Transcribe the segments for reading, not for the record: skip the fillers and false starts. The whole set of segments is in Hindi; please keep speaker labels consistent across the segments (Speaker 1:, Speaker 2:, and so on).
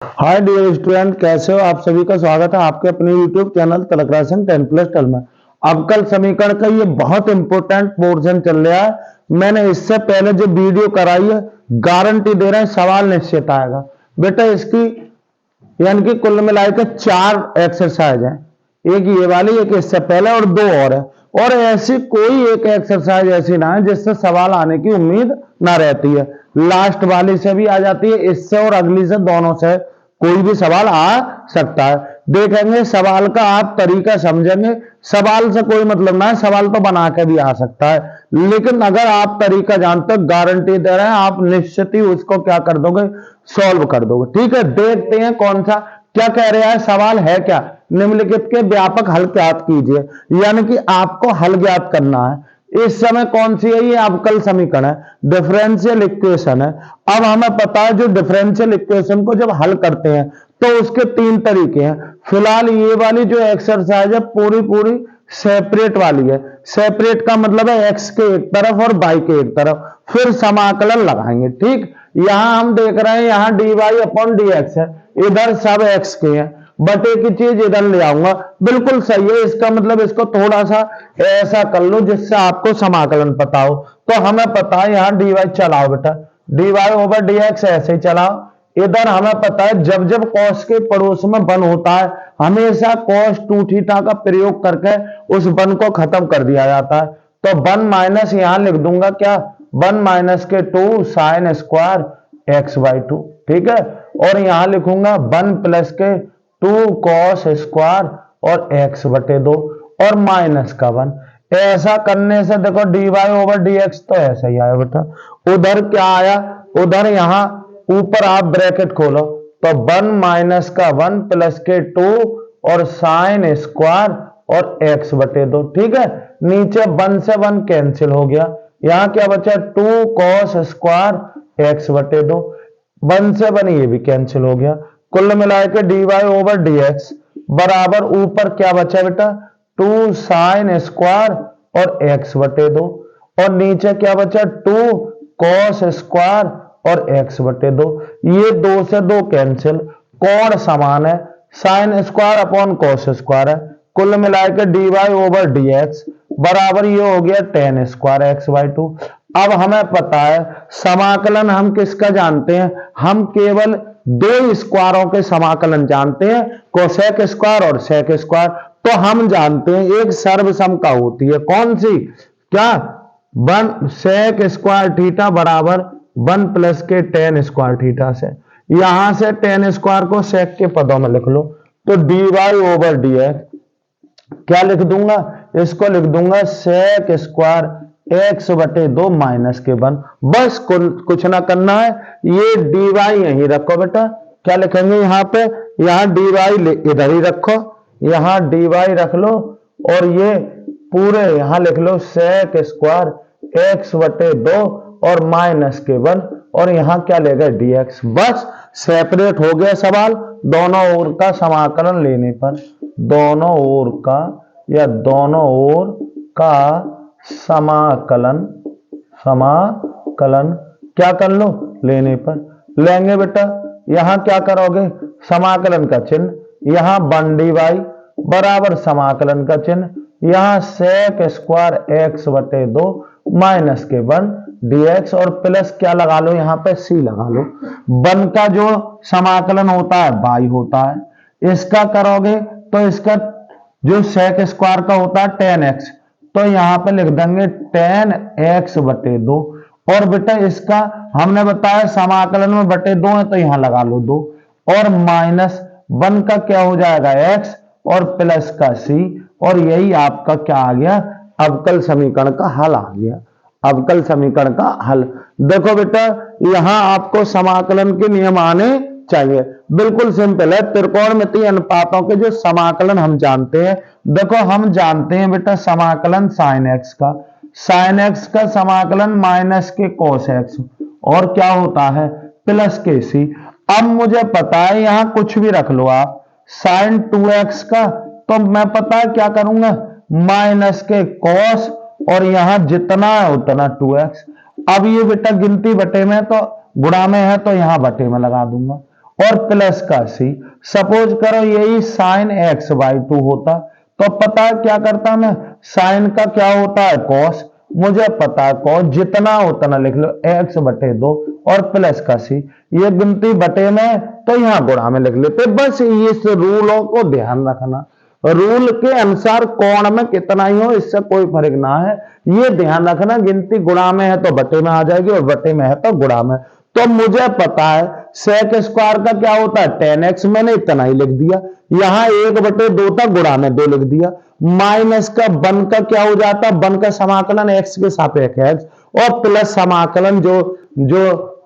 Speaker 1: हाय डियर स्टूडेंट, कैसे हो आप? सभी का स्वागत है आपके अपने यूट्यूब चैनल तलक राशन 10+12 में। अवकल समीकरण का ये बहुत इंपॉर्टेंट पोर्शन चल रहा है। मैंने इससे पहले जो वीडियो कराई है, गारंटी दे रहे हैं सवाल निश्चित आएगा बेटा। इसकी यानी कि कुल मिलाकर 4 एक्सरसाइज है, एक ये वाली, एक इससे पहले और 2 और है। और ऐसी कोई एक एक्सरसाइज ऐसी ना है जिससे सवाल आने की उम्मीद ना रहती है। लास्ट वाली से भी आ जाती है, इससे और अगली से, दोनों से कोई भी सवाल आ सकता है। देखेंगे सवाल का आप तरीका समझेंगे। सवाल से कोई मतलब ना है, सवाल तो बना के भी आ सकता है, लेकिन अगर आप तरीका जानते हो, गारंटी दे रहे हैं आप निश्चित ही उसको क्या कर दोगे, सॉल्व कर दोगे। ठीक है, देखते हैं कौन सा क्या कह रहा है, सवाल है क्या। निम्नलिखित के व्यापक हल ज्ञात कीजिए, यानी कि आपको हल ज्ञात करना है। इस समय कौन सी है, ये अवकल समीकरण है, डिफरेंशियल इक्वेशन है। अब हमें पता है जो डिफरेंशियल इक्वेशन को जब हल करते हैं तो उसके 3 तरीके हैं। फिलहाल ये वाली जो एक्सरसाइज है पूरी पूरी सेपरेट वाली है। सेपरेट का मतलब है एक्स के एक तरफ और वाई के एक तरफ, फिर समाकलन लगाएंगे। ठीक, यहां हम देख रहे हैं यहां d y upon d x है, इधर सब एक्स के हैं, बटे की चीज इधर ले आऊंगा। बिल्कुल सही है, इसका मतलब इसको थोड़ा सा ऐसा कर लो जिससे आपको समाकलन पता हो। तो हमें पता है यहां डी वाई चलाओ बेटा, d y over d x ऐसे ही चलाओ। इधर हमें पता है जब जब कॉस के पड़ोस में वन होता है हमेशा कॉस 2 थीटा का प्रयोग करके उस वन को खत्म कर दिया जाता है। तो 1 माइनस यहां लिख दूंगा क्या, 1 माइनस के 2 साइन स्क्वायर एक्स बाई 2। ठीक है, और यहां लिखूंगा 1 प्लस के 2 कॉस स्क्वायर और एक्स बटे 2 और माइनस का 1। ऐसा करने से देखो d y over d x तो ऐसा ही आया बेटा। उधर क्या आया, उधर यहां ऊपर आप ब्रैकेट खोलो तो 1 माइनस का 1 प्लस के 2 और साइन स्क्वायर और एक्स बटे 2। ठीक है, नीचे 1 से 1 कैंसिल हो गया, यहां क्या बचा 2 कॉस स्क्वायर एक्स बटे 2, 1 से 1 ये भी कैंसिल हो गया। कुल मिलाकर d y over d x बराबर ऊपर क्या बचा बेटा 2 साइन स्क्वायर और एक्स बटे 2 और नीचे क्या बचा 2 कॉस स्क्वायर और एक्स बटे 2। ये 2 से 2 कैंसिल, कोण समान है, sine square upon cos square है। कुल मिलाकर d y over d x बराबर ये हो गया tan स्क्वायर एक्स बाई 2। अब हमें पता है समाकलन हम किसका जानते हैं, हम केवल 2 स्क्वायरों के समाकलन जानते हैं, कोसेक स्क्वायर और सेक स्क्वायर। तो हम जानते हैं एक सर्वसमता होती है, कौन सी, क्या, 1 सेक स्क्वायर थीटा बराबर 1 प्लस के tan स्क्वायर थीटा से। यहां से tan स्क्वायर को सेक के पदों में लिख लो तो d y over d x क्या लिख दूंगा, इसको लिख दूंगा सेक स्क्वायर एक्स बटे 2 माइनस के 1। बस कुछ ना करना है, ये डी वाई यहीं रखो बेटा। क्या लिखेंगे यहाँ पे, यहाँ डी वाई इधर ही रखो, यहाँ डी वाई रख लो और ये पूरे यहां लिख लो सेक स्क्वायर एक्स बटे 2 और माइनस के 1 और यहां क्या लेगा डी एक्स। बस सेपरेट हो गया सवाल। दोनों ओर का समाकलन लेने पर, दोनों ओर का या दोनों ओर का समाकलन, समाकलन क्या कर लो लेने पर लेंगे बेटा। यहां क्या करोगे, समाकलन का चिन्ह, यहां 1 डी वाई बराबर समाकलन का चिन्ह, यहां सेक स्क्वायर एक्स बटे 2 माइनस के 1 dx और प्लस क्या लगा लो यहां पे c लगा लो। 1 का जो समाकलन होता है y होता है, इसका करोगे तो इसका जो सेक स्क्वायर का होता है tan x, तो यहां पे लिख देंगे tan x बटे 2 और बेटा इसका हमने बताया समाकलन में बटे 2 है तो यहां लगा लो 2 और माइनस 1 का क्या हो जाएगा x और प्लस का c और यही आपका क्या आ गया, अवकल समीकरण का हल आ गया। अवकल समीकरण का हल देखो बेटा, यहां आपको समाकलन के नियम आने चाहिए। बिल्कुल सिंपल है, त्रिकोणमितीय अनुपातों के जो समाकलन हम जानते हैं। देखो हम जानते हैं बेटा समाकलन साइन एक्स का, साइन एक्स का समाकलन माइनस के कोस एक्स और क्या होता है प्लस के सी। अब मुझे पता है यहां कुछ भी रख लो आप, साइन 2x का तो मैं पता है क्या करूंगा माइनस के कॉस और यहां जितना है उतना 2x। अब ये बेटा गिनती बटे में तो गुणा में है तो यहां बटे में लगा दूंगा और प्लस का सी। सपोज करो यही साइन एक्स बाई 2 होता तो पता है क्या करता मैं, साइन का क्या होता है कॉस, मुझे पता है कॉस जितना उतना लिख लो एक्स बटे 2 और प्लस का सी, ये गिनती बटे में तो यहां गुणा में लिख लेते। बस इस रूलों को ध्यान रखना, रूल के अनुसार कोण में कितना ही हो इससे कोई फर्क ना है, ये ध्यान रखना। गिनती गुणा में है तो बटे में आ जाएगी और बटे में है तो गुणा में। तो मुझे पता है सेक स्क्वायर का क्या होता है 10x, मैंने इतना ही लिख दिया। यहां 1/2 था, गुणा में 2 लिख दिया। माइनस का 1 का क्या हो जाता है, 1 का समाकलन x के सापेक्ष x और प्लस समाकलन जो जो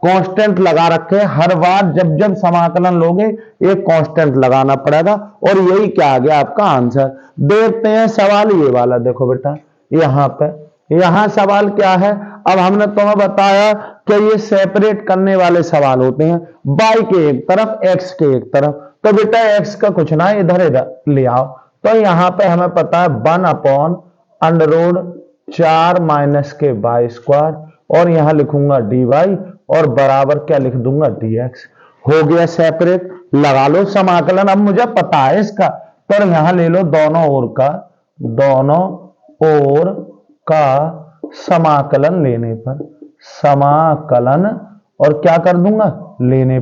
Speaker 1: कांस्टेंट लगा रखे, हर बार जब जब समाकलन लोगे एक कांस्टेंट लगाना पड़ेगा और यही क्या आ गया आपका आंसर। देखते हैं सवाल ये वाला, देखो बेटा यहां पे, यहां सवाल क्या है। अब हमने तुम्हें बताया कि ये सेपरेट करने वाले सवाल होते हैं, y के एक तरफ x के एक तरफ। तो बेटा x का कुछ ना इधर इधर ले आओ, तो यहां पे हमें पता है 1/4 माइनस के वाई स्क्वायर और यहां लिखूंगा dy और बराबर क्या लिख दूंगा dx। हो गया सेपरेट, लगा लो समाकलन, अब मुझे पता है इसका। पर यहां ले लो दोनों ओर का समाकलन लेने पर, समाकलन और क्या कर दूंगा लेने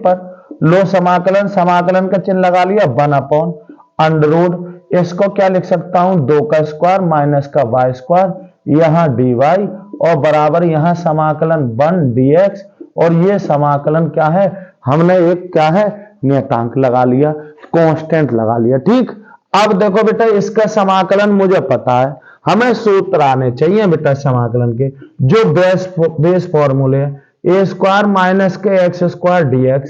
Speaker 1: पर लो समाकलन, समाकलन का चिन्ह लगा लिया 1/√, इसको क्या लिख सकता हूं 2 का स्क्वायर माइनस का वाई स्क्वायर यहां dy और बराबर यहां समाकलन 1 dx और ये समाकलन क्या है, हमने एक क्या है नियतांक लगा लिया, कांस्टेंट लगा लिया। ठीक, अब देखो बेटा इसका समाकलन मुझे पता है, हमें सूत्र आने चाहिए बेटा समाकलन के, जो बेस फॉर्मूले ए स्क्वायर माइनस के एक्स स्क्वायर dx।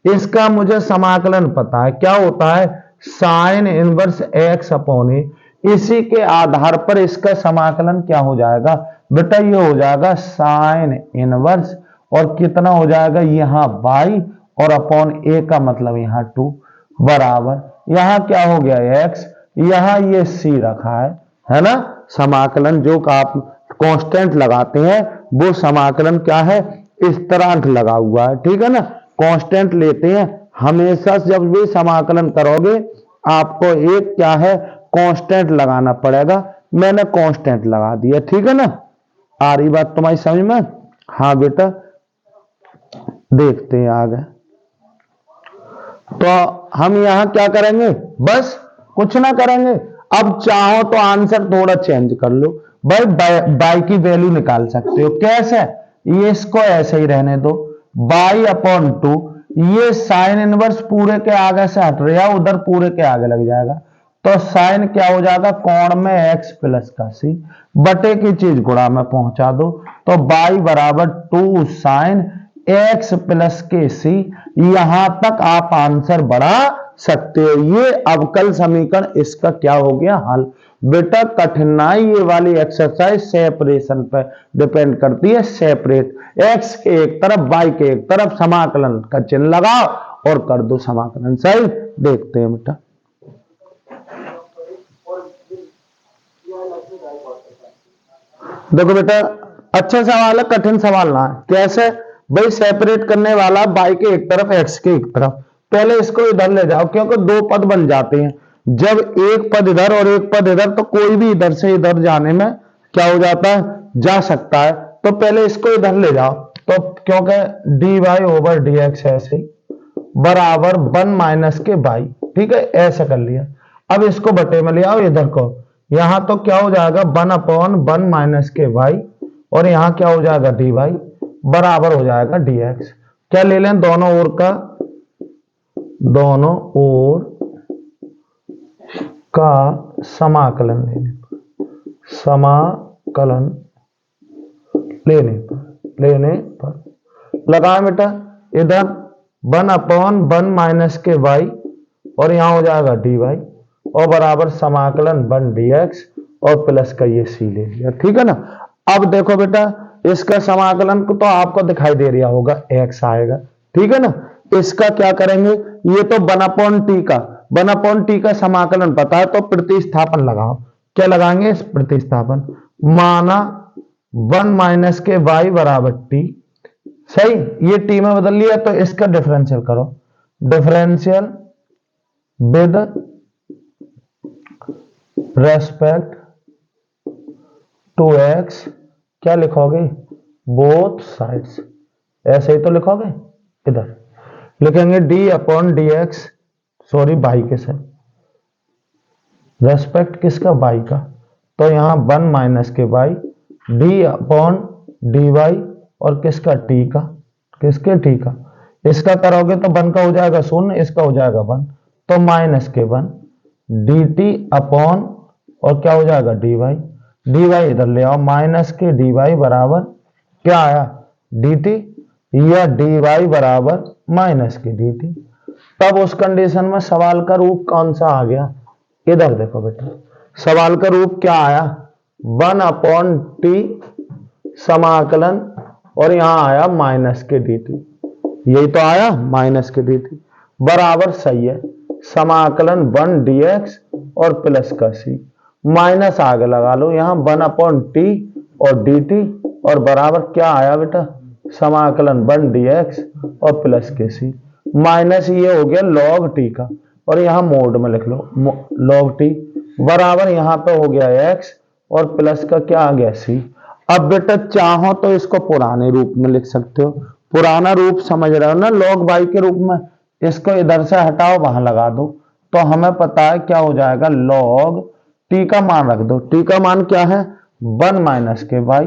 Speaker 1: इसका मुझे समाकलन पता है, क्या होता है साइन इनवर्स एक्स अपॉन ए। इसी के आधार पर इसका समाकलन क्या हो जाएगा बेटा, ये हो जाएगा साइन इनवर्स और कितना हो जाएगा यहां बाई और अपॉन ए का मतलब यहां 2 बराबर यहां क्या हो गया x, यहां ये c रखा है ना। समाकलन जो आप कांस्टेंट लगाते हैं वो समाकलन क्या है इस तरह अंक लगा हुआ है, ठीक है ना। कांस्टेंट लेते हैं हमेशा, जब भी समाकलन करोगे आपको एक क्या है कांस्टेंट लगाना पड़ेगा। मैंने कांस्टेंट लगा दिया, ठीक है ना। आ रही बात तुम्हारी समझ में? हाँ बेटा, देखते हैं आगे। तो हम यहां क्या करेंगे, बस कुछ ना करेंगे। अब चाहो तो आंसर थोड़ा चेंज कर लो भाई, बाई की वैल्यू निकाल सकते हो। कैसे, ये इसको ऐसे ही रहने दो, y/2, ये साइन इनवर्स पूरे के आगे से हट रहा, उधर पूरे के आगे लग जाएगा। तो साइन क्या हो जाएगा कोण में x प्लस का c बटे की चीज गुणा में पहुंचा दो, तो y बराबर 2 साइन x प्लस के सी। यहां तक आप आंसर बढ़ा सकते हो। ये अवकल समीकरण इसका क्या हो गया हल। बेटा कठिनाई ये वाली एक्सरसाइज सेपरेशन पर डिपेंड करती है। सेपरेट x के एक तरफ y के एक तरफ समाकलन का चिन्ह लगाओ और कर दो समाकलन। सही, देखते हैं बेटा। देखो बेटा अच्छा सवाल है, कठिन सवाल ना है। कैसे भाई, सेपरेट करने वाला y के एक तरफ x के एक तरफ, पहले इसको इधर ले जाओ क्योंकि दो पद बन जाते हैं। जब एक पद इधर और एक पद इधर तो कोई भी इधर से इधर जाने में क्या हो जाता है, जा सकता है। तो पहले इसको इधर ले जाओ, तो क्योंकि dy/dx ऐसे बराबर 1 माइनस के y, ठीक है ऐसा कर लिया। अब इसको बटे में ले आओ इधर को, यहां तो क्या हो जाएगा 1/1 माइनस के y और यहां क्या हो जाएगा dy बराबर हो जाएगा dx। क्या ले लें, दोनों ओर का समाकलन लेने पर लगाए बेटा इधर 1/1 माइनस के y और यहां हो जाएगा dy और बराबर समाकलन 1 dx और प्लस का ये c ले लिया, ठीक है ना। अब देखो बेटा इसका समाकलन को तो आपको दिखाई दे रहा होगा x आएगा, ठीक है ना। इसका क्या करेंगे, ये तो 1/t का समाकलन पता है, तो प्रतिस्थापन लगाओ। क्या लगाएंगे, प्रतिस्थापन। माना 1 माइनस के y बराबर t, सही, ये टी में बदल लिया तो इसका डिफरेंशियल करो, differential with respect to x, क्या लिखोगे, बोथ साइड्स, ऐसे ही तो लिखोगे, इधर लिखेंगे d upon d x, sorry by के साथ, रेस्पेक्ट किसका, बाई का, तो यहां 1 माइनस के by d upon d y, और किसका, टी का, किसके, टी का, इसका करोगे तो 1 का हो जाएगा 0, इसका हो जाएगा 1, तो माइनस के 1 डी टी अपॉन, और क्या हो जाएगा, डी वाई, डी वाई इधर ले आओ, माइनस के डी वाई बराबर क्या आया, डी टी, या डी वाई बराबर माइनस के डी टी। तब उस कंडीशन में सवाल का रूप कौन सा आ गया, इधर देखो बेटा, सवाल का रूप क्या आया, 1 अपॉन टी समाकलन, और यहां आया माइनस के डी टी, यही तो आया माइनस के डी टी, बराबर सही है समाकलन 1 dx और प्लस का सी, माइनस आगे लगा लो, यहां 1 अपॉन टी और डी टी, और बराबर क्या आया बेटा, समाकलन 1 dx और प्लस के सी, माइनस ये हो गया लॉग टी का, और यहां मोड में लिख लो लॉग टी, बराबर यहां पे हो गया x और प्लस का क्या आ गया सी। अब बेटा चाहो तो इसको पुराने रूप में लिख सकते हो, पुराना रूप समझ रहे हो ना, log y के रूप में, इसको इधर से हटाओ वहां लगा दो, तो हमें पता है क्या हो जाएगा, log t का मान रख दो, t का मान क्या है 1 माइनस के y,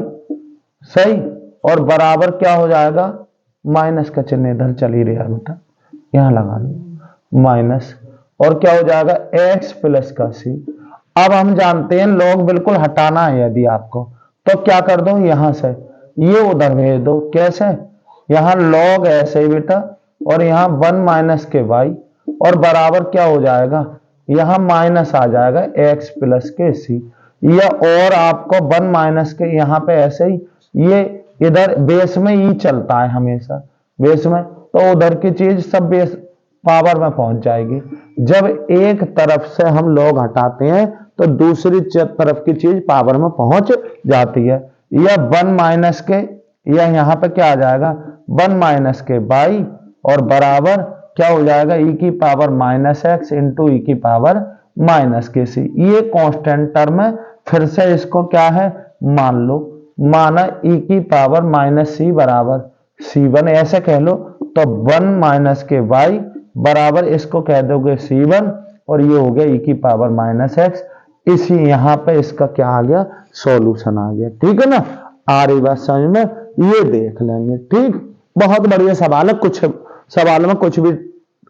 Speaker 1: सही, और बराबर क्या हो जाएगा, माइनस का चिन्ह इधर चल ही रहा बेटा, यहां लगा लो माइनस, और क्या हो जाएगा x प्लस का c। अब हम जानते हैं log बिल्कुल हटाना है यदि आपको, तो क्या कर दो, यहां से ये उधर भेज दो, कैसे, यहां log ऐसे ही बेटा, और यहां 1 माइनस के y, और बराबर क्या हो जाएगा, यहां माइनस आ जाएगा x प्लस के सी, या और आपको 1 माइनस के यहां पे ऐसे ही, ये इधर बेस में ही चलता है हमेशा, बेस में, तो उधर की चीज सब बेस पावर में पहुंच जाएगी। जब एक तरफ से हम log हटाते हैं तो दूसरी तरफ की चीज पावर में पहुंच जाती है, या 1 माइनस के, या यहां पे क्या आ जाएगा 1 माइनस के बाई, और बराबर क्या हो जाएगा e की पावर माइनस एक्स इंटू ई की पावर माइनस के सी, ये कांस्टेंट टर्म है, फिर से इसको क्या है मान लो, माना e की पावर माइनस सी बराबर C1, ऐसे कह लो, तो 1 माइनस के y बराबर इसको कह दोगे C1, और ये हो गया e की पावर माइनस एक्स, इसी यहां पे इसका क्या आ गया, सॉल्यूशन आ गया, ठीक है ना, आ रही बात समझ में, ये देख लेंगे, ठीक, बहुत बढ़िया सवाल है, कुछ सवाल में कुछ भी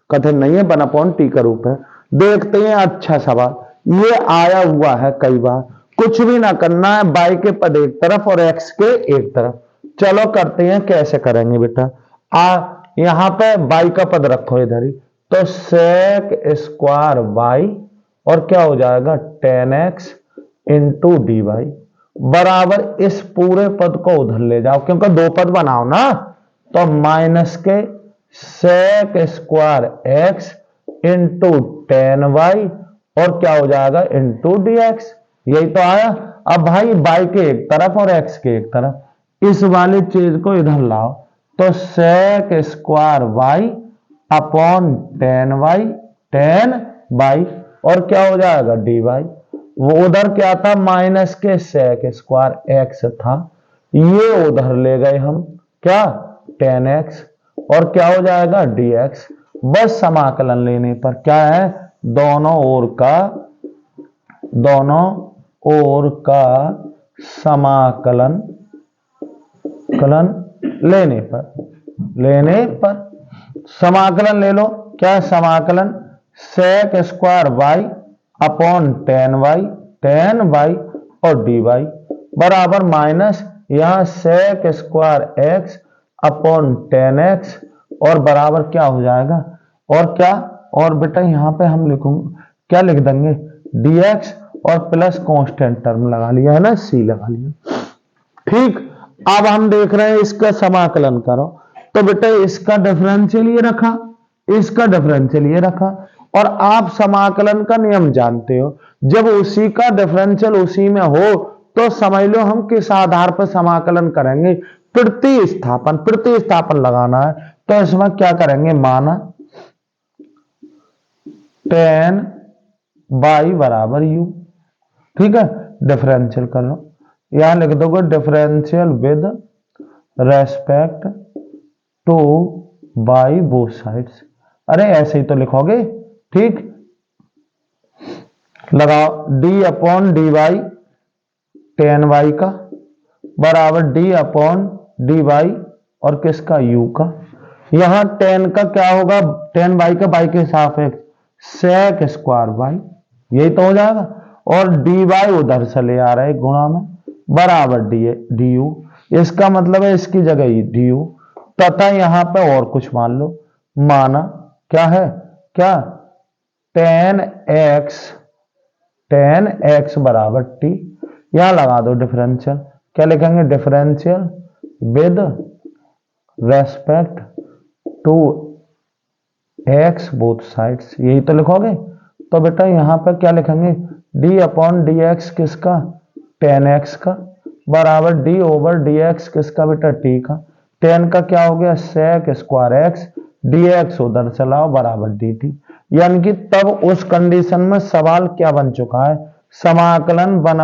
Speaker 1: कठिन नहीं है, 1 अपॉन टी का रूप है। देखते हैं अच्छा सवाल, ये आया हुआ है कई बार, कुछ भी ना करना है, बाई के पद एक तरफ और एक्स के एक तरफ, चलो करते हैं, कैसे करेंगे बेटा, यहां पे बाई का पद रखो इधर ही, तो सेक स्क्वायर वाई, और क्या हो जाएगा 10x इंटू डी वाई, बराबर इस पूरे पद को उधर ले जाओ, क्योंकि 2 पद बनाओ ना, तो माइनस के सेक स्क्वायर एक्स इंटू 10y, और क्या हो जाएगा इंटू डी एक्स, यही तो आया। अब भाई बाई के एक तरफ और एक्स के एक तरफ, इस वाली चीज को इधर लाओ, तो sec square y upon 10y 10 बाई, और क्या हो जाएगा डी वाई, वो उधर क्या था माइनस के सेक स्क्वायर एक्स था, ये उधर ले गए हम क्या 10x, और क्या हो जाएगा dx, बस समाकलन लेने पर क्या है, दोनों ओर का समाकलन लेने पर समाकलन ले लो, क्या समाकलन sec square y upon 10 y और डी वाई, बराबर माइनस यहां sec square x upon 10x, और बराबर क्या हो जाएगा, और क्या, और बेटा यहां पे हम लिखूंगे क्या लिख देंगे dx, और प्लस कांस्टेंट टर्म लगा लिया है ना, c लगा लिया, ठीक। अब हम देख रहे हैं इसका समाकलन करो, तो बेटा इसका डिफरेंशियल ये रखा, इसका डिफरेंशियल ये रखा, और आप समाकलन का नियम जानते हो, जब उसी का डिफरेंशियल उसी में हो तो समझ लो हम किस आधार पर समाकलन करेंगे, प्रतिस्थापन लगाना है। तो इसमें क्या करेंगे, माना tan y बराबर u, ठीक है, डिफरेंशियल कर लो, यहां लिख दोगे differential with respect to by both sides. अरे ऐसे ही तो लिखोगे, ठीक, लगाओ d upon d y ten y का बराबर d अपॉन डी वाई और किसका, u का। यहां टेन का क्या होगा, टेन वाई का बाई के हिसाब है सेक स्क्वायर वाई, यही तो हो जाएगा। और डी वाई उधर से ले आ रहा है गुणा में बराबर डी यू, इसका मतलब है इसकी जगह ही डी यू, तथा यहां पे और कुछ मान लो, माना क्या है, क्या टेन एक्स बराबर टी, यहां लगा दो डिफरेंशियल, क्या लिखेंगे, differential with respect to x both sides, यही तो लिखोगे। तो बेटा यहां पर क्या लिखेंगे, डी अपॉन डी एक्स किसका, टेन एक्स का बराबर डी ओवर डी एक्स किसका बेटा, टी का। टेन का क्या हो गया, sec square x, d x उधर से लाओ बराबर डी टी। यानी कि तब उस कंडीशन में सवाल क्या बन चुका है, समाकलन one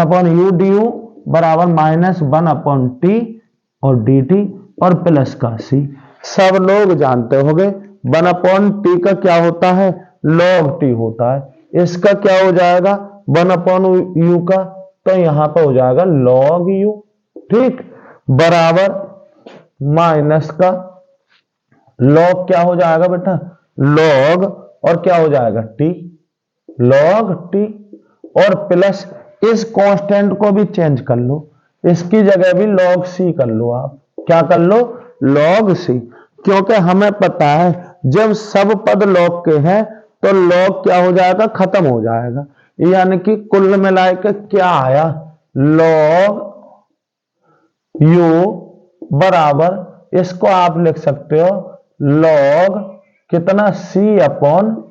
Speaker 1: upon U D you बराबर माइनस वन अपॉन टी और डी टी और प्लस का सी। सब लोग जानते होंगे वन अपॉन टी का क्या होता है, लॉग टी होता है, इसका क्या हो जाएगा, वन अपॉन यू का, तो यहां पर हो जाएगा लॉग यू, ठीक, बराबर माइनस का लॉग क्या हो जाएगा बेटा, लॉग और क्या हो जाएगा टी, लॉग टी और प्लस इस कांस्टेंट को भी चेंज कर लो, इसकी जगह भी लॉग सी कर लो, आप क्या कर लो, लॉग सी, क्योंकि हमें पता है जब सब पद लॉग के हैं तो लॉग क्या हो जाएगा, खत्म हो जाएगा। यानी कि कुल मिलाकर क्या आया, लॉग यू बराबर, इसको आप लिख सकते हो लॉग कितना, सी अपॉन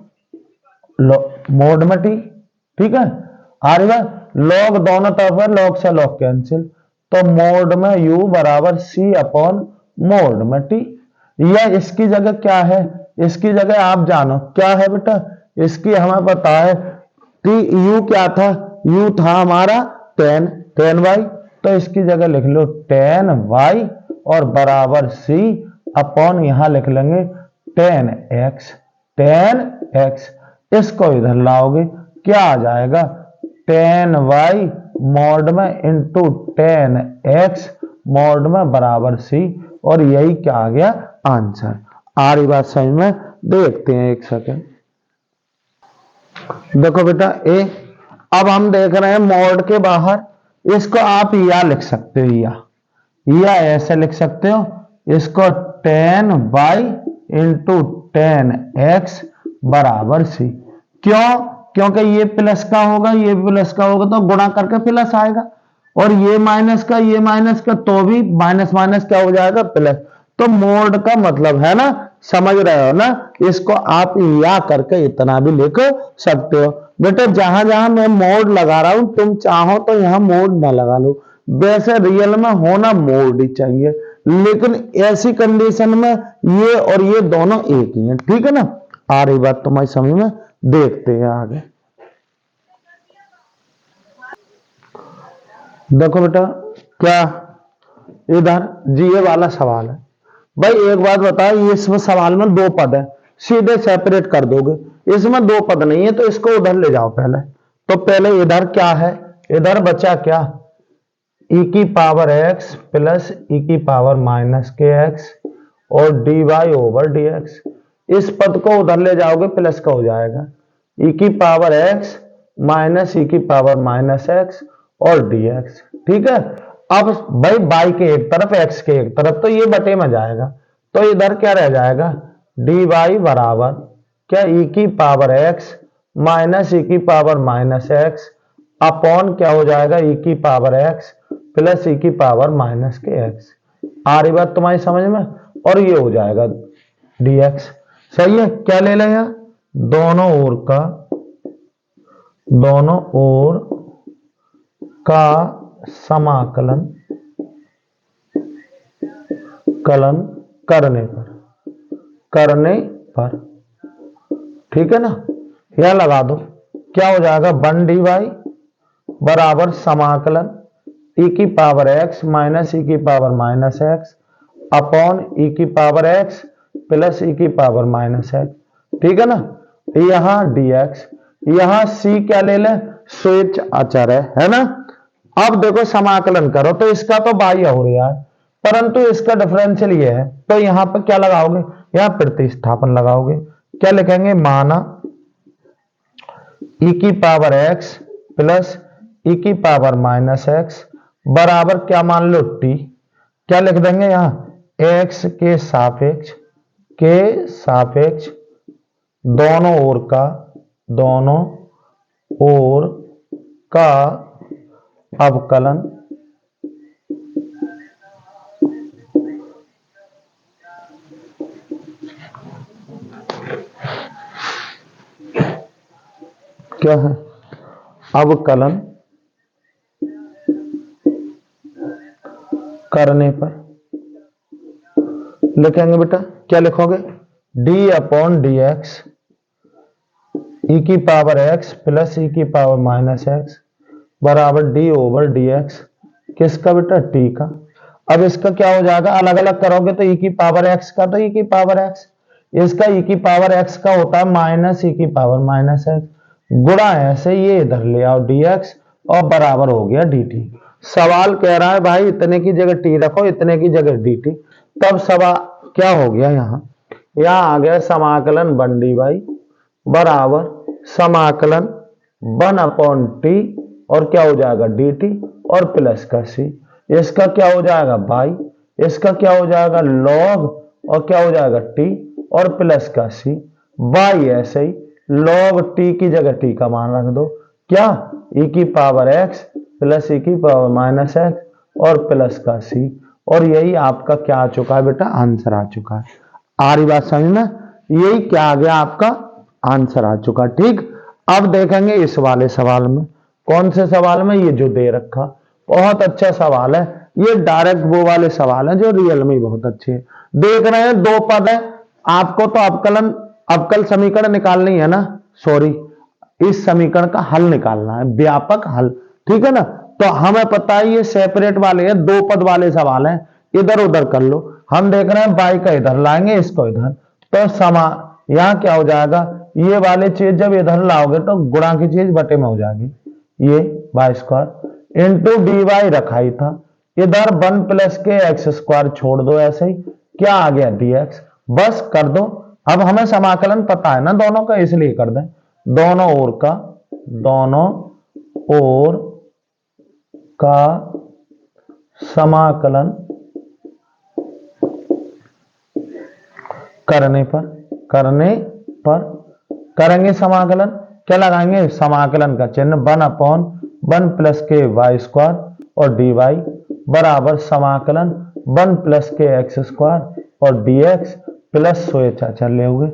Speaker 1: मोड में टी, ठीक है, आ रही बात, लॉग दोनों तरफ है, लॉग से लॉग कैंसिल, तो मोड में यू बराबर सी अपॉन मोड में टी, या इसकी जगह क्या है, इसकी जगह आप जानो क्या है बेटा, इसकी हमें पता है टी, यू क्या था, यू था हमारा टेन वाई, तो इसकी जगह लिख लो टेन वाई और बराबर सी अपॉन यहां लिख लेंगे टेन एक्स, इसको इधर लाओगे क्या आ जाएगा, टेन वाई मॉड में इंटू टेन एक्स मॉड में बराबर सी, और यही क्या आ गया आंसर। आ रही बात समझ में, देखते हैं एक सेकंड, देखो बेटा ए, अब हम देख रहे हैं मॉड के बाहर, इसको आप या लिख सकते हो, या ऐसे लिख सकते हो, इसको ten y into ten x बराबर सी, क्यों, क्योंकि ये प्लस का होगा, ये प्लस का होगा तो गुणा करके प्लस आएगा, और ये माइनस का तो भी माइनस माइनस क्या हो जाएगा, प्लस। तो मोड का मतलब है ना, समझ रहे हो ना, इसको आप या करके इतना भी लिख सकते हो। बेटा जहां जहां मैं मोड लगा रहा हूं, तुम चाहो तो यहां मोड ना लगा लो, वैसे रियल में होना मोड ही चाहिए, लेकिन ऐसी कंडीशन में ये और ये दोनों एक ही हैं, ठीक है ना। आ रही बात तुम्हारी समझ में, देखते हैं आगे। देखो बेटा क्या, इधर जीए वाला सवाल है भाई, एक बात बताओ, इसमें सवाल में दो पद है, सीधे सेपरेट कर दोगे, इसमें दो पद नहीं है तो इसको उधर ले जाओ पहले। तो पहले इधर क्या है, इधर बचा क्या, e की पावर x प्लस e की पावर माइनस के एक्स और dy ओवर dx, इस पद को उधर ले जाओगे प्लस का हो जाएगा e की पावर x माइनस e की पावर माइनस x और dx, ठीक है। अब भाई y के एक तरफ x के एक तरफ, तो ये बटे में जाएगा, तो इधर क्या रह जाएगा, dy बराबर क्या, e की पावर x माइनस e की पावर माइनस x अपॉन क्या हो जाएगा, e की पावर x प्लस e की पावर माइनस के x। आ रही बात तुम्हारी समझ में, और ये हो जाएगा dx, सही है। क्या ले लें यहां, दोनों ओर का समाकलन कलन करने पर ठीक है ना, यह लगा दो। क्या हो जाएगा 1 dy बराबर समाकलन e की पावर x माइनस e की power minus x upon e की पावर x प्लस e की पावर माइनस x। ठीक है ना, यहां dx, यहां c क्या ले ले, स्वेच्छ अचर है ना। अब देखो समाकलन करो तो इसका तो बाह्य हो रहा है, परंतु इसका डिफरेंशियल ये है, तो यहां पर क्या लगाओगे, यहां प्रतिस्थापन लगाओगे। क्या लिखेंगे, माना e की पावर x प्लस e की पावर माइनस x बराबर क्या मान लो t। क्या लिख देंगे यहां x के सापेक्ष दोनों ओर का अवकलन क्या है, अवकलन करने पर लिखेंगे बेटा। क्या लिखोगे, d अपॉन डी एक्स ई की पावर x प्लस ई की पावर माइनस x बराबर d ओवर डी एक्स, किसका बेटा, t का। अब इसका क्या हो जाएगा, अलग अलग करोगे तो e की पावर x का तो e की पावर x, इसका e की पावर x का होता है माइनस e की पावर माइनस x, गुणा ऐसे ये इधर ले आओ dx और बराबर हो गया dt। सवाल कह रहा है भाई इतने की जगह t रखो, इतने की जगह dt, तब सवाल क्या हो गया, यहां आ गया समाकलन 1 dy बराबर समाकलन 1 अपॉन टी और क्या हो जाएगा dt और प्लस का c, इसका क्या हो जाएगा बाई, इसका क्या हो जाएगा log और क्या हो जाएगा t और प्लस का c बाई ऐसे ही log t की जगह t का मान रख दो, क्या e की पावर x प्लस e की पावर माइनस x और प्लस का c, और यही आपका क्या आ चुका है बेटा, आंसर आ चुका है। आ रही बात समझ में, यही क्या आ गया आपका आंसर आ चुका। ठीक, अब देखेंगे इस वाले सवाल में, कौन से सवाल में, ये जो दे रखा, बहुत अच्छा सवाल है ये, डायरेक्ट वो वाले सवाल है जो रियल में बहुत अच्छे हैं। देख रहे हैं दो पद है, आपको तो अवकल समीकरण निकालनी है ना, सॉरी इस समीकरण का हल निकालना है, व्यापक हल। ठीक है ना, तो हमें पता है ये सेपरेट वाले हैं, दो पद वाले सवाल हैं, इधर उधर कर लो। हम देख रहे हैं बाई का इधर लाएंगे, इसको इधर, तो यहां क्या हो जाएगा, ये वाले चीज जब इधर लाओगे तो गुणा की चीज बटे में हो जाएगी, ये y square into d y रखा ही था, इधर 1 प्लस के एक्स स्क्वायर छोड़ दो, ऐसे ही क्या आ गया dx, बस कर दो। अब हमें समाकलन पता है ना दोनों का, इसलिए कर दें, दोनों ओर का समाकलन करने पर करेंगे समाकलन, क्या लगाएंगे, समाकलन का चिन्ह 1 अपॉन 1 प्लस के वाई स्क्वायर और डी वाई बराबर समाकलन 1 प्लस के एक्स स्क्वायर और dx प्लस स्वेच्छाचार ले हुए।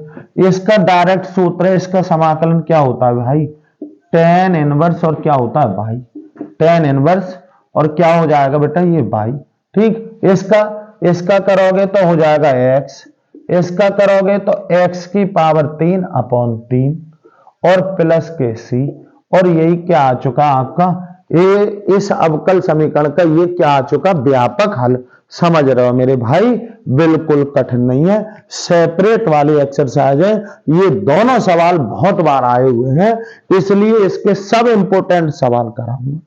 Speaker 1: इसका डायरेक्ट सूत्र है, इसका समाकलन क्या होता है भाई, tan इनवर्स और क्या होता है भाई, tan इनवर्स और क्या हो जाएगा बेटा ये बाई। ठीक, इसका करोगे तो हो जाएगा x, इसका करोगे तो x की पावर 3 अपॉन 3 और प्लस के c, और यही क्या आ चुका आपका, ये इस अवकल समीकरण का ये क्या आ चुका, व्यापक हल। समझ रहे हो मेरे भाई, बिल्कुल कठिन नहीं है, सेपरेट वाली एक्सरसाइज है, ये दोनों सवाल बहुत बार आए हुए हैं, इसलिए इसके सब इंपॉर्टेंट सवाल कराऊंगा।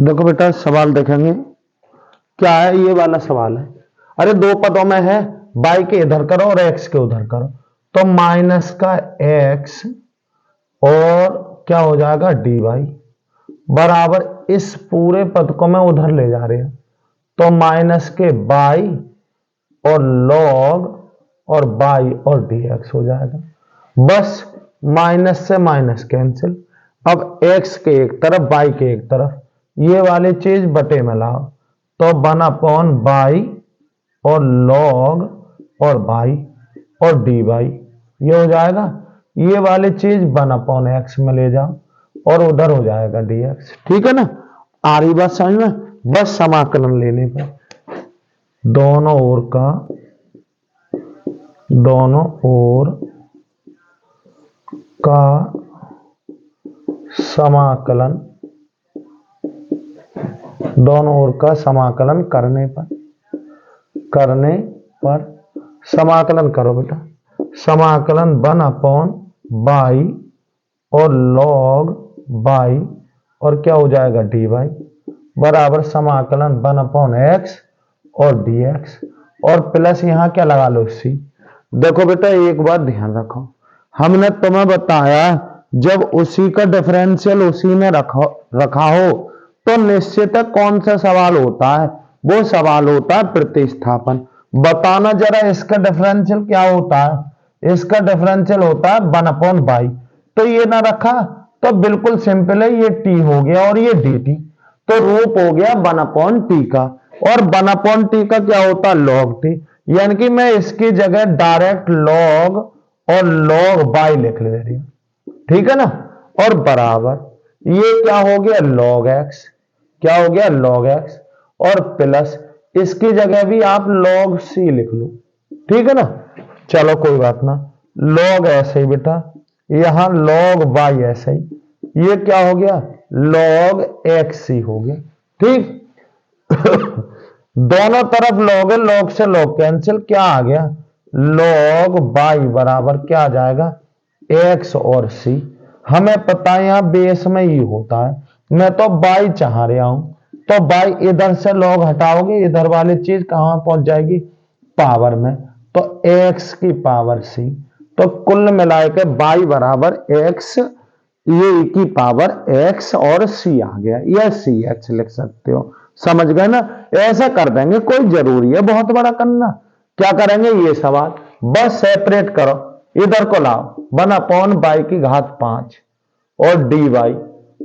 Speaker 1: देखो बेटा सवाल देखेंगे, क्या है, ये वाला सवाल है, अरे दो पदों में है, बाई के इधर करो और एक्स के उधर करो, तो माइनस का एक्स और क्या हो जाएगा डी वाई बराबर, इस पूरे पद को मैं उधर ले जा रहे हैं, तो माइनस के बाई और लॉग और बाई और डी एक्स हो जाएगा, बस माइनस से माइनस कैंसिल। अब एक्स के एक तरफ बाई के एक तरफ, ये वाली चीज बटे में लाओ, तो 1 अपॉन बाई और लॉग और बाई और डी बाई, ये हो जाएगा, ये वाली चीज 1 अपॉन एक्स में ले जाओ और उधर हो जाएगा dx। ठीक है ना, आ रही बात समझ में। बस समाकलन लेने पर दोनों ओर का समाकलन, दोनों ओर का समाकलन करने पर समाकलन करो बेटा। समाकलन 1/बाई और log बाई और क्या हो जाएगा dy बराबर समाकलन 1/x और dx और प्लस यहां क्या लगा लो c। देखो बेटा एक बात ध्यान रखो, हमने तुम्हें बताया जब उसी का डिफरेंशियल उसी में रखा हो तो निश्चित है कौन सा सवाल होता है, वो सवाल होता है प्रतिस्थापन। बताना जरा इसका डिफरेंशियल क्या होता है। इसका डिफरेंशियल होता है 1/बाई, तो ये ना रखा तो बिल्कुल सिंपल है, ये t हो गया और ये dt, तो रूप हो गया 1/t का। और 1/t का क्या होता है log t, यानी कि मैं इसकी जगह डायरेक्ट log और log बाई लिख ले रही हूं, ठीक है ना। और बराबर ये क्या हो गया log x, क्या हो गया log x और प्लस इसकी जगह भी आप log c लिख लो, ठीक है ना। चलो कोई बात ना, log ऐसे ही बेटा, यहां log y ऐसे ही, ये क्या हो गया log xc हो गया, ठीक। दोनों तरफ log है, log से log कैंसिल, क्या आ गया log y बराबर क्या आ जाएगा x और c। हमें पता है यहां बेस में ही होता है, मैं तो बाई चाह रहा हूं, तो बाई इधर से log हटाओगे इधर वाली चीज कहां पहुंच जाएगी पावर में, तो x की पावर c। तो कुल मिला के बाई बराबर x, ये e की पावर x और c आ गया, यह cx लिख सकते हो, समझ गए ना। ऐसा कर देंगे, कोई जरूरी है बहुत बड़ा करना। क्या करेंगे ये सवाल बस सेपरेट करो, इधर को लाओ 1/बाई की घात 5 और dy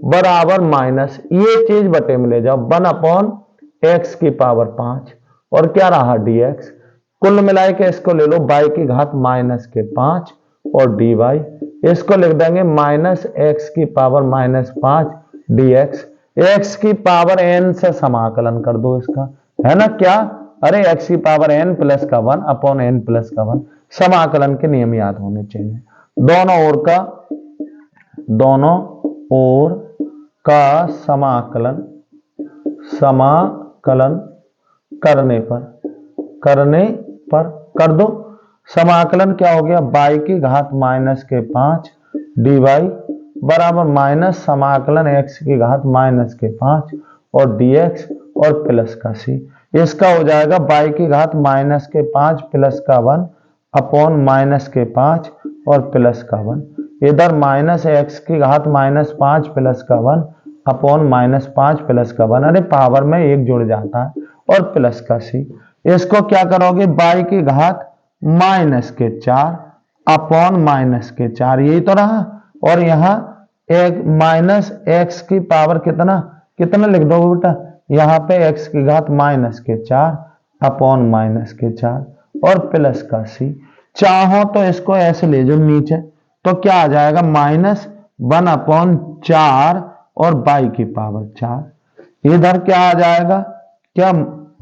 Speaker 1: बराबर माइनस ये चीज बटे में ले जाओ 1/x की पावर 5 और क्या रहा dx, कुल मिलाए के इसको ले लो बाई की घात माइनस के 5 और dy, इसको लिख देंगे माइनस x की पावर -5 dx। x की पावर n से समाकलन कर दो इसका, है ना क्या, अरे x की पावर n प्लस का 1 अपॉन n प्लस का 1, समाकलन के नियम याद होने चाहिए। दोनों ओर का समाकलन करने पर कर दो। समाकलन क्या हो गया बाई की घात माइनस के 5 dy बराबर माइनस समाकलन x की घात माइनस के 5 और dx और प्लस का c। इसका हो जाएगा बाई की घात माइनस के 5 प्लस का 1 अपॉन माइनस के 5 और प्लस का 1, इधर माइनस x की घात -5 प्लस का 1 अपॉन -5 प्लस का 1, अरे पावर में एक जुड़ जाता है और प्लस का c। इसको क्या करोगे बाई की घात माइनस के 4 अपॉन माइनस के 4, यही तो रहा, और यहां एक माइनस एक्स की पावर कितना लिख दो बेटा, यहां पे x की घात माइनस के 4 अपॉन माइनस के 4 और प्लस का c। चाहो तो इसको ऐसे ले जाओ नीचे, तो क्या आ जाएगा -1/4 और बाई की पावर 4, इधर क्या आ जाएगा क्या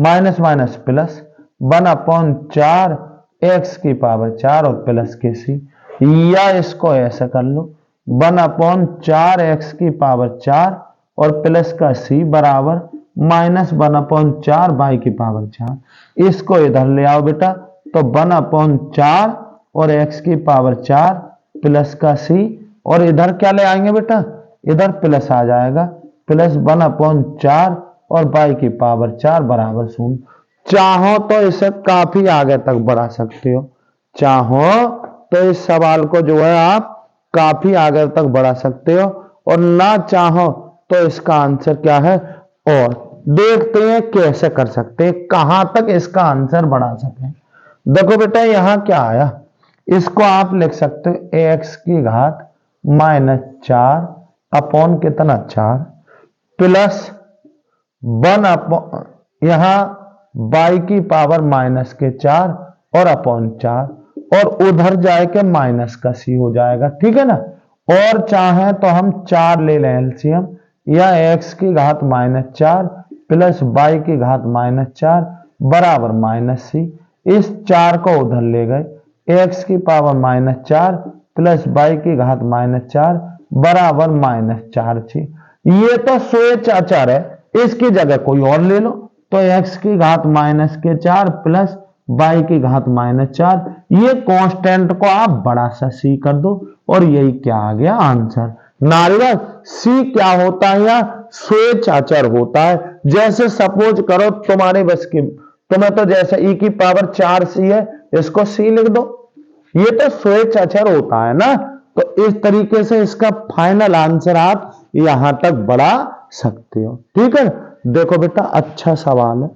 Speaker 1: माइनस माइनस प्लस 1/4 x की पावर 4 और प्लस के c, या इसको ऐसा कर लो 1/4 x की पावर 4 और प्लस का c बराबर -1/4 बाई की पावर 4। इसको इधर ले आओ बेटा, तो 1/4 और x की पावर 4 प्लस का c, और इधर क्या ले आएंगे बेटा, इधर प्लस आ जाएगा, प्लस 1/4 और बाई की पावर 4 बराबर 0। चाहो तो इसे काफी आगे तक बढ़ा सकते हो, चाहो तो इस सवाल को जो है आप काफी आगे तक बढ़ा सकते हो, और ना चाहो तो इसका आंसर क्या है, और देखते हैं कैसे कर सकते हैं, कहां तक इसका आंसर बढ़ा सके। देखो बेटा यहां क्या आया, इसको आप लिख सकते हो एक्स की घात -4 अपॉन कितना 4 प्लस 1 अपॉन यहां बाई की पावर माइनस के 4 और अपॉन 4, और उधर जाए के माइनस का c हो जाएगा, ठीक है ना। और चाहे तो हम 4 ले लें एलसीएम, या x की घात -4 प्लस y की घात -4 बराबर -c। इस 4 को उधर ले गए, x की पावर -4 प्लस y की घात -4 बराबर -4c। ये तो स्वेच्छ अचर है, इसकी जगह कोई और ले लो, तो x की घात -4 प्लस y की घात -4, ये कांस्टेंट को आप बड़ा सा c कर दो और यही क्या आ गया आंसर। नारियल c क्या होता है, या स्वेच्छ अचर होता है। जैसे सपोज करो तुम्हारे बस की, तुम्हें तो जैसे e की पावर 4c है, इसको c लिख दो, ये तो स्वेच्छ अचर होता है ना। तो इस तरीके से इसका फाइनल आंसर आप यहां तक बढ़ा सकते हो। ठीक है, देखो बेटा अच्छा सवाल है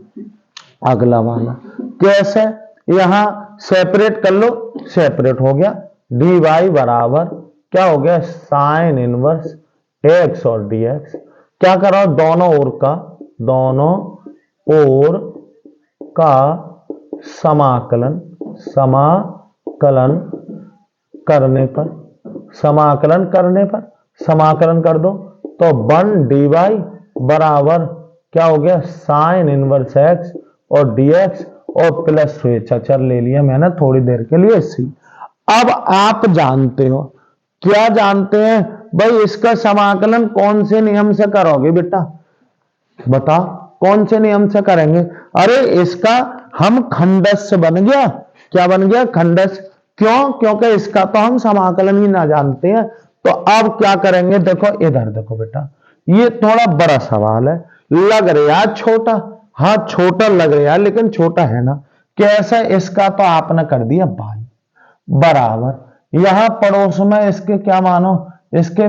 Speaker 1: अगला वाला। कैसे, यहां सेपरेट कर लो, सेपरेट हो गया, dy बराबर क्या हो गया साइन इनवर्स x और dx। क्या करो, दोनों ओर का समाकलन समाकलन कर दो, तो 1 dy बराबर क्या हो गया साइन इनवर्स x और dx और प्लस स्वेच्छ अचर ले लिया मैंने थोड़ी देर के लिए c। अब आप जानते हो, क्या जानते हैं भाई, इसका समाकलन कौन से नियम से करोगे बेटा, बताओ कौन से नियम से करेंगे। अरे इसका हम खंडस बन गया, क्या बन गया खंडस। क्यों, क्योंकि इसका तो हम समाकलन ही ना जानते हैं। तो अब क्या करेंगे, देखो इधर देखो बेटा, ये थोड़ा बड़ा सवाल है, लग रहा है छोटा, हाँ छोटा लग रहा है लेकिन छोटा है ना। कैसे, इसका तो आपने कर दिया भाई बराबर, यहां पड़ोस में इसके क्या मानो, इसके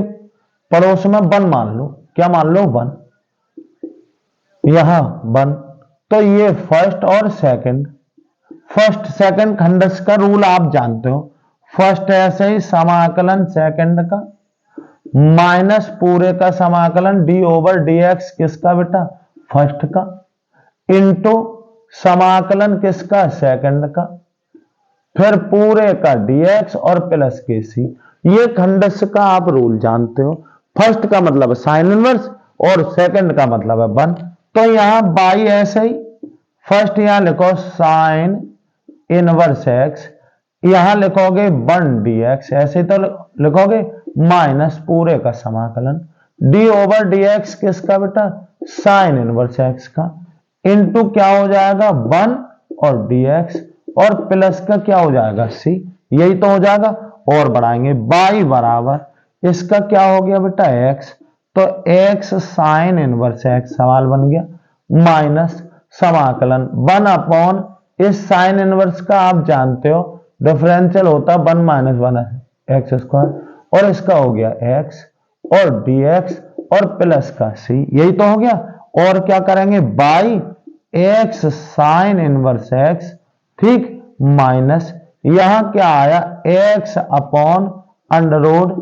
Speaker 1: पड़ोस में 1 मान लो, क्या मान लो 1, यहां 1, तो ये फर्स्ट सेकंड खंडस का रूल आप जानते हो। फर्स्ट ऐसे ही समाकलन सेकंड का माइनस पूरे का समाकलन डी ओवर डी एक्स किसका बेटा फर्स्ट का, इंटू समाकलन किसका सेकंड का, फिर पूरे का dx और प्लस के सी। ये खंडस का आप रूल जानते हो। फर्स्ट का मतलब साइन इनवर्स और सेकंड का मतलब है 1। तो यहां बाई ऐसे ही, फर्स्ट यहां लिखो साइन इनवर्स एक्स, यहां लिखोगे 1 dx, ऐसे तो लिखोगे माइनस पूरे का समाकलन d ओवर dx किसका बेटा साइन इनवर्स एक्स का, इंटू क्या हो जाएगा 1 और dx और प्लस का क्या हो जाएगा c, यही तो हो जाएगा। और बढ़ाएंगे बाई बराबर इसका क्या हो गया बेटा x, तो x साइन इनवर्स x सवाल बन गया, माइनस समाकलन 1 अपॉन इस साइन इनवर्स का आप जानते हो डिफरेंशियल होता है 1 माइनस 1 एक्स स्क्वायर, और इसका हो गया x और dx और प्लस का c, यही तो हो गया। और क्या करेंगे by x sine inverse x, ठीक, माइनस यहां क्या आया x upon under root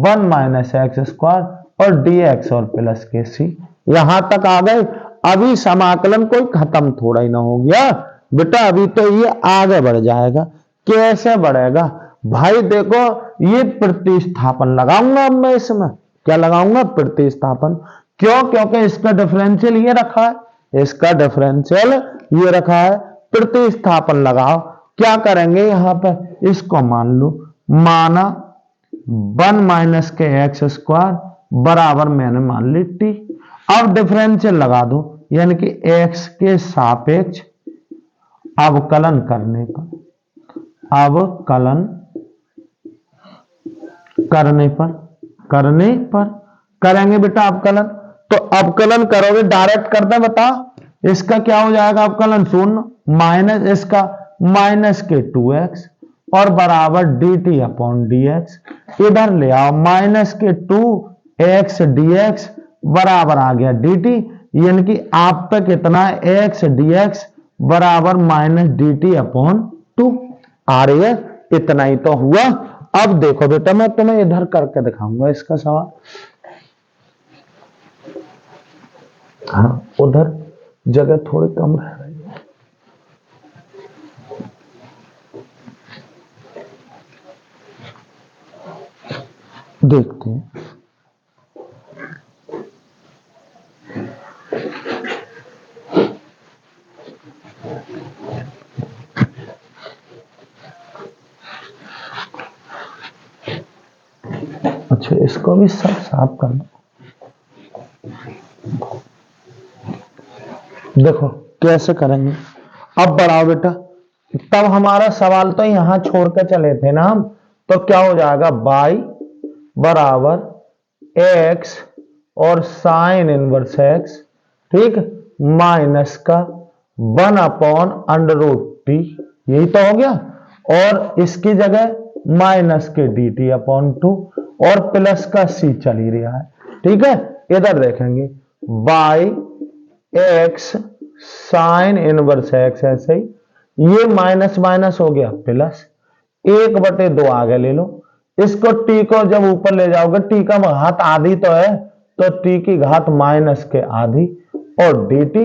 Speaker 1: 1 minus x square और dx और प्लस के c, यहां तक आ गए। अभी समाकलन कोई खत्म थोड़ा ही ना हो गया बेटा, अभी तो ये आगे बढ़ जाएगा। कैसे बढ़ेगा भाई, देखो ये प्रतिस्थापन लगाऊंगा अब मैं इसमें, क्या लगाऊंगा प्रतिस्थापन, क्यों, क्योंकि इसका डिफरेंशियल ये रखा है, इसका डिफरेंशियल ये रखा है, प्रतिस्थापन लगाओ। क्या करेंगे यहां पर, इसको मान लो, माना 1 माइनस के एक्स स्क्वायर बराबर मैंने मान ली टी। अब डिफरेंशियल लगा दो, यानी कि एक्स के सापेक्ष अवकलन करने पर, अवकलन करने पर करेंगे बेटा अवकलन। तो अवकलन करोगे डायरेक्ट करते बता, इसका क्या हो जाएगा अवकलन 0 माइनस इसका माइनस के 2x और बराबर dt अपॉन dx, इधर ले आओ माइनस के 2x dx बराबर आ गया dt, यानी कि आप पे कितना है x dx बराबर माइनस dt अपॉन 2 आ रही है, इतना ही तो हुआ। अब देखो बेटा मैं तुम्हें इधर करके दिखाऊंगा इसका सवाल, हाँ उधर जगह थोड़ी कम रह रही है। देखते हैं अच्छा इसको भी सब साफ कर दो। देखो कैसे करेंगे, अब बढ़ाओ बेटा। तब हमारा सवाल तो यहां छोड़ के चले थे ना हम, तो क्या हो जाएगा y बराबर x और साइन इनवर्स x, ठीक, माइनस का 1/√t, यही तो हो गया। और इसकी जगह माइनस के dt/2 और प्लस का c चल ही रहा है, ठीक है। इधर देखेंगे y x sine inverse x, ऐसे ही ये माइनस माइनस हो गया प्लस, 1/2 आगे ले लो। इसको t को जब ऊपर ले जाओगे, t का घात आधी तो है, तो t की घात माइनस के आधी और dt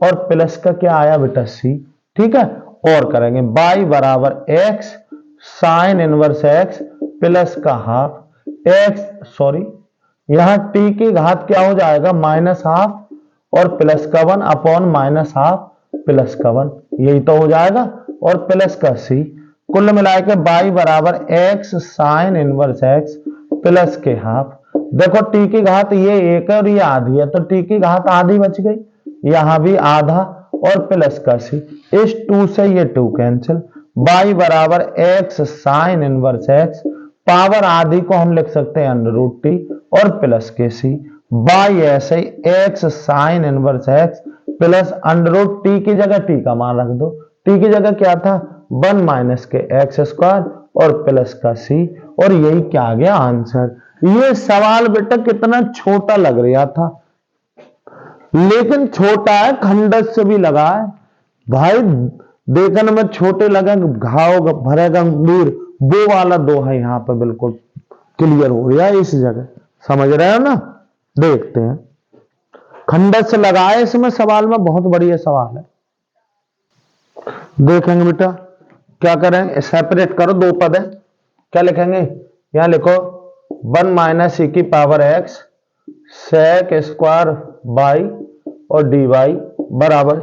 Speaker 1: और प्लस का क्या आया बेटा c, ठीक है। और करेंगे y बराबर x sine inverse x plus का हाफ x, सॉरी यहां t की घात क्या हो जाएगा माइनस हाफ और प्लस का 1 अपॉन माइनस हाफ प्लस का 1, यही तो हो जाएगा, और प्लस का c। कुल मिला के y बराबर x sine inverse x plus के हाफ। देखो t की घात ये 1 है और ये आधी है, तो t की घात आधी बच गई, यहां भी आधा और प्लस का c। इस 2 से ये 2 कैंसिल, y बराबर x sine inverse x, power आधी को हम लिख सकते हैं √t और प्लस के c। y ऐसे ही x sine inverse x plus √t की जगह t का मान रख दो, t की जगह क्या था 1 माइनस के x स्क्वायर और प्लस का c, और यही क्या आ गया आंसर। ये सवाल बेटा कितना छोटा लग रहा था, लेकिन छोटा है, खंडस से भी लगा है भाई, देखने में छोटे लगे, घाव भरे गंभीर, वो वाला दो है यहां पे बिल्कुल क्लियर हो रहा है इस जगह, समझ रहे हो ना। देखते हैं, खंडस से लगा है इसमें सवाल में, बहुत बढ़िया सवाल है। देखेंगे बेटा क्या करेंगे, सेपरेट करो, दो पद है, क्या लिखेंगे, यहां लिखो 1 माइनस e की power x sec square by और dy बराबर,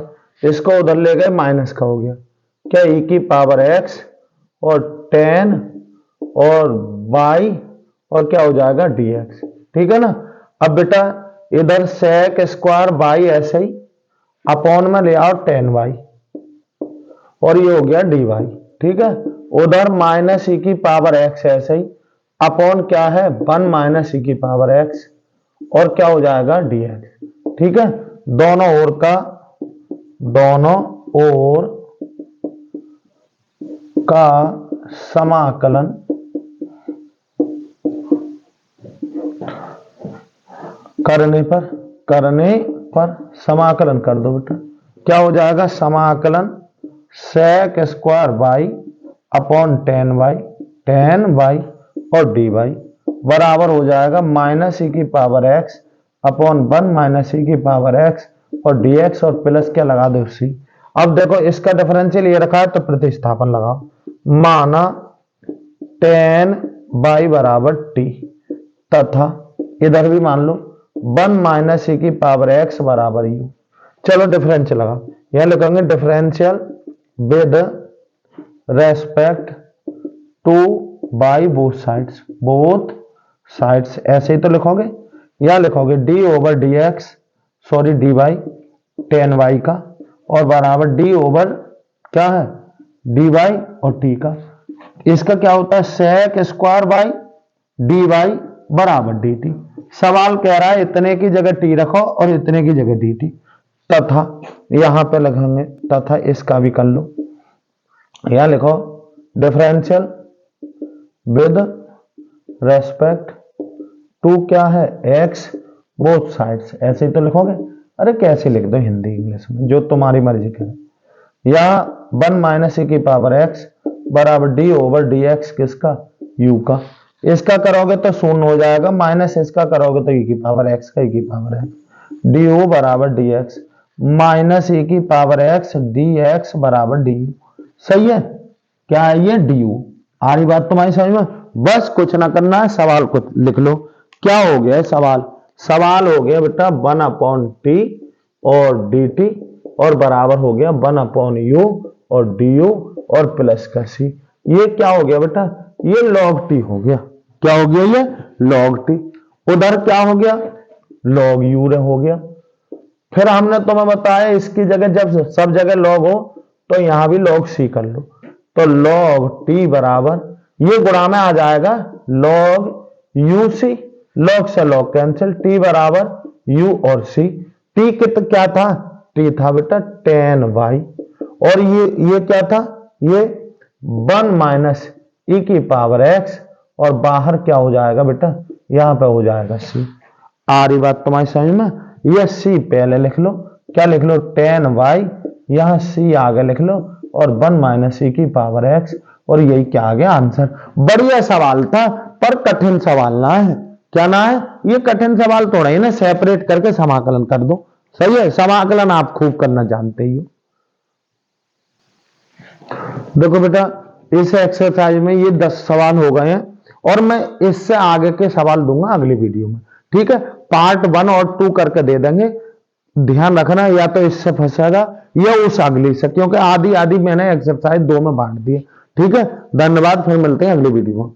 Speaker 1: इसको उधर ले गए माइनस का हो गया, क्या e की पावर x और 10 और y और क्या हो जाएगा dx, ठीक है ना। अब बेटा इधर सेक स्क्वायर बाई ऐसे ही अपॉन में ले आओ 10y और ये हो गया dy, ठीक है। उधर माइनस e की पावर x ऐसे ही अपॉन क्या है 1 माइनस e की पावर x और क्या हो जाएगा dx, ठीक है। दोनों ओर का समाकलन करने पर समाकलन कर दो बेटा, क्या हो जाएगा समाकलन sec square by upon 10y और dy बराबर हो जाएगा माइनस e की power x upon 1 minus e की पावर x और dx और प्लस क्या लगा दो c। अब देखो इसका डिफरेंशियल ये रखा है तो प्रतिस्थापन लगाओ, माना 10y बराबर t तथा इधर भी मान लो 1 माइनस e की पावर x बराबर u। चलो डिफरेंशियल लगा, यह लिखेंगे differential with respect to by both sides, ऐसे ही तो लिखोगे, यहां लिखोगे d over dx, sorry dy 10y का और बराबर d ओवर क्या है dy और t का, इसका क्या होता है सेक स्क्वायर बाई dy बराबर dt। सवाल कह रहा है इतने की जगह t रखो और इतने की जगह dt, तथा यहां पे लगाएंगे तथा इसका भी कर लो, यहां लिखो डिफरेंशियल विद रेस्पेक्ट टू क्या है x बोथ साइड्स, ऐसे ही तो लिखोगे, अरे कैसे लिख दो हिंदी इंग्लिश में जो तुम्हारी मर्जी करे। या 1 माइनस e की पावर x बराबर d ओवर dx किसका u का, इसका करोगे तो शून्य हो जाएगा, माइनस इसका करोगे तो e की पावर x का e की पावर x, du बराबर dx माइनस e की पावर x dx बराबर du, सही है। क्या है ये du, आ रही बात तुम्हारी समझ में, बस कुछ ना करना है, सवाल को लिख लो। क्या हो गया सवाल हो गया बेटा 1/t और dt और बराबर हो गया 1/u और du और प्लस का c। ये क्या हो गया बेटा, ये log t हो गया, क्या हो गया ये log t, उधर क्या हो गया log u हो गया। फिर हमने तुम्हें बताया इसकी जगह जब सब जगह log हो तो यहां भी log c कर लो, तो log t बराबर ये गुणा में आ जाएगा log uc, log से log कैंसिल, t बराबर u और c। t क्या था, t था बेटा tan y, और ये क्या था, ये 1 माइनस e की पावर x, और बाहर क्या हो जाएगा बेटा, यहां पे हो जाएगा c। आ रही बात तुम्हारी समझ में, ये c पहले लिख लो, क्या लिख लो tan y, यहां c आगे लिख लो, और 1 माइनस e की पावर x, और यही क्या आ गया आंसर। बढ़िया सवाल था पर कठिन सवाल ना है, क्या ना है, ये कठिन सवाल थोड़ा ही ना, सेपरेट करके समाकलन कर दो, सही है, समाकलन आप खूब करना जानते ही हो। देखो बेटा इस एक्सरसाइज में ये 10 सवाल हो गए हैं, और मैं इससे आगे के सवाल दूंगा अगली वीडियो में, ठीक है। पार्ट 1 और 2 करके दे देंगे, ध्यान रखना, या तो इससे फंसेगा या उस अगली से, क्योंकि आधी आधी मैंने एक्सरसाइज 2 में बांट दी है, ठीक है। धन्यवाद, फिर मिलते हैं अगली वीडियो में।